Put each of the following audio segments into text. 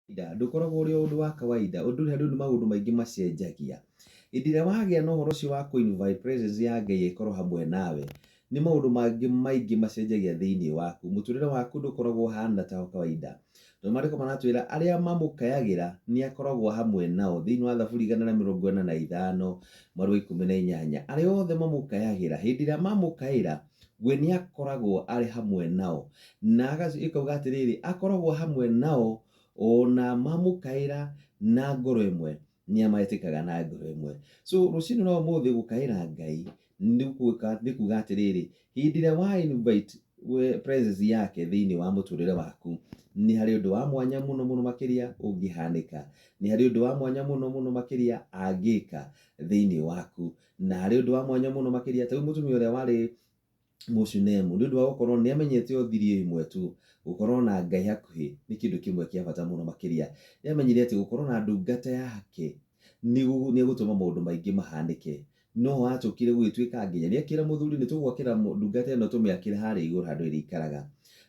ndũkoragwo ũrĩ ũndũ wa kawaida, ũndũ rĩu nĩ maũndũ maingĩ macenjagia. Hĩndĩ ĩrĩa wagĩa na ũhoro ũcio wa kũ-invite presence ya Ngai ĩkorwo hamwe nawe, nĩ maũndũ mangĩ maingĩ macenjagia thĩinĩ waku. Mũtũrĩre waku ndũkoragwo ũhana ta kawaida. Tondũ maandĩko maratwĩra arĩa mamũkayagĩra nĩ akoragwo hamwe nao. Thĩinĩ wa Thaburi 145 mweri wa 18, arĩa othe mamũkayagĩra, hĩndĩ ĩrĩa mamũkaĩra, we nĩ akoragwo arĩ hamwe nao. Na ĩkauga atĩrĩrĩ, akoragwo hamwe nao ona mamũkaĩra na ngoro ĩmwe, nĩ ametĩkaga na ngoro ĩmwe. So rũciinĩ rwa ũmũthĩ gũkaĩra Ngai nĩ kuuga atĩrĩrĩ, hĩndĩ ĩrĩa wa invite presence yake thĩinĩ wa mũtũrĩre waku, nĩ harĩ ũndũ wa mwanya mũno mũno makĩria ũngĩhanĩka. Nĩ harĩ ũndũ wa mwanya mũno mũno makĩria angĩka thĩinĩ waku. Na harĩ ũndũ wa mwanya mũno makĩria, ta rĩu mũtumia ũrĩa warĩ Mũshunemu, nĩ ũndũ wa gũkorwo nĩ amenyete o thiri ĩmwe tu, gũkorwo na Ngai hakuhĩ nĩ kĩndũ kĩmwe kĩa bata mũno makĩria. Nĩ amenyire atĩ gũkorwo na ndungata yake nĩ gũtũma maũndũ maingĩ mahanĩke. No acokire gũgĩtuĩka nginya nĩ akĩra mũthuri, nĩ tũgwakĩra ndungata ĩno tũmĩakĩre harĩa igũrũ handũ ĩrĩikaraga.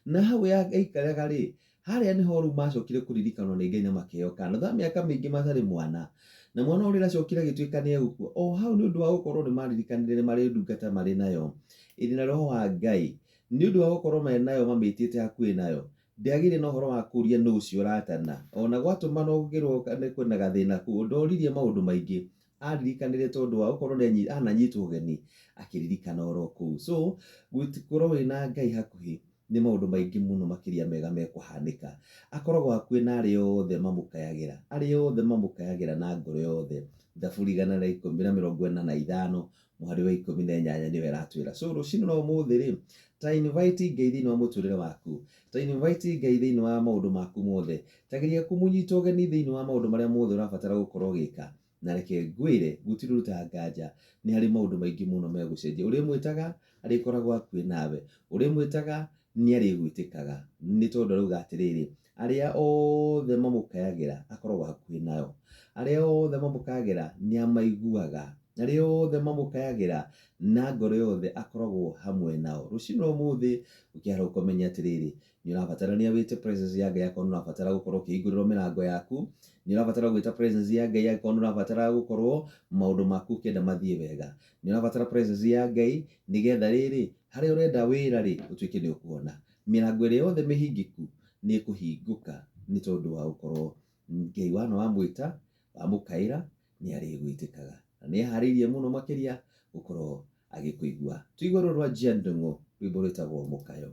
Na hau yaikaraga rĩ, harĩa nĩho rĩu macokire kũririkanwo nĩ Ngai na makĩheo kaana. Thutha wa mĩaka mĩingĩ matarĩ mwana, na mwana ũrĩa acokire agĩtuĩka nĩ egũkua, o hau nĩ ũndũ wa gũkorwo nĩ maririkanire marĩ ndungata marĩ nayo, ĩrĩ na roho wa Ngai. Nĩ ũndũ wa gũkorwo marĩ nayo mamĩtĩte hakuhĩ nayo, ndĩagĩrĩ na ũhoro wa kũũria nũũ ũcio ũratana. Ona gwatũma no gũkĩrwo kwĩna gathĩna kũu, ndoririe maũndũ maingĩ, aririkanire tondũ wa gũkorwo ananyitwo ũgeni, akĩririkana oro kũu. So gũkorwo wĩna Ngai hakuhĩ nĩ maũndũ maingĩ mũno makĩria mega mekũhanĩka. Akoragwo hakuhĩ na arĩa othe mamũkayagĩra, arĩa othe mamũkayagĩra na ngoro yothe. Thaburi 145 mweri wa 18 nĩwe aratwĩra. So rũciinĩ rwa ũmũthĩ rĩ, ta invite Ngai thĩinĩ wa mũtũrĩre waku, ta invite Ngai thĩinĩ wa maũndũ maku mothe, ta geria kũmũnyita ũgeni thĩinĩ wa maũndũ marĩa mothe ũrabatara gũkorwo ũgĩka. Na reke ngwĩre gũtirĩ ũrutaga nganja, nĩ harĩ maũndũ maingĩ mũno megũcenjia. Ũrĩa mwĩtaga arĩkoragwo hakuhĩ nawe, ũrĩa mwĩtaga nĩ arĩgwĩtĩkaga, nĩ tondũ arauga atĩrĩrĩ, arĩa othe mamũkayagĩra akoragwo hakuhĩ nao, arĩa othe mamũkayagĩra nĩ amaiguaga, arĩa othe mamũkayagĩra na ngoro yothe akoragwo hamwe nao. Rũciinĩ rwa ũmũthĩ ũkĩara ũkamenya atĩrĩrĩ, nĩ ũrabatarania wĩte presence ya Ngai akorwo nĩ ũrabatara gũkorwo ũkĩhingũrĩrwo mĩrango yaku, nĩ ũrabatara gwĩta presence ya Ngai akorwo nĩ ũrabatara gũkorwo maũndũ maku ũkĩenda mathiĩ wega. Nĩ ũrabatara presence ya Ngai nĩgetha rĩrĩ, harĩa ũrenda wĩra rĩ, ũtuĩke nĩ ũkuona. Mĩrango ĩrĩa yothe mĩhingĩku nĩ ĩkũhingũka nĩ tondũ wa gũkorwo Ngai wana wamwĩta, wamũkaĩra, nĩ arĩgwĩtĩkaga. Na nĩ eharĩirie mũno makĩria gũkorwo agĩkũigua. Tũigua rũrũ rwa Njia Ndung'u, rwĩmbo rwĩtagwo Mũkayo.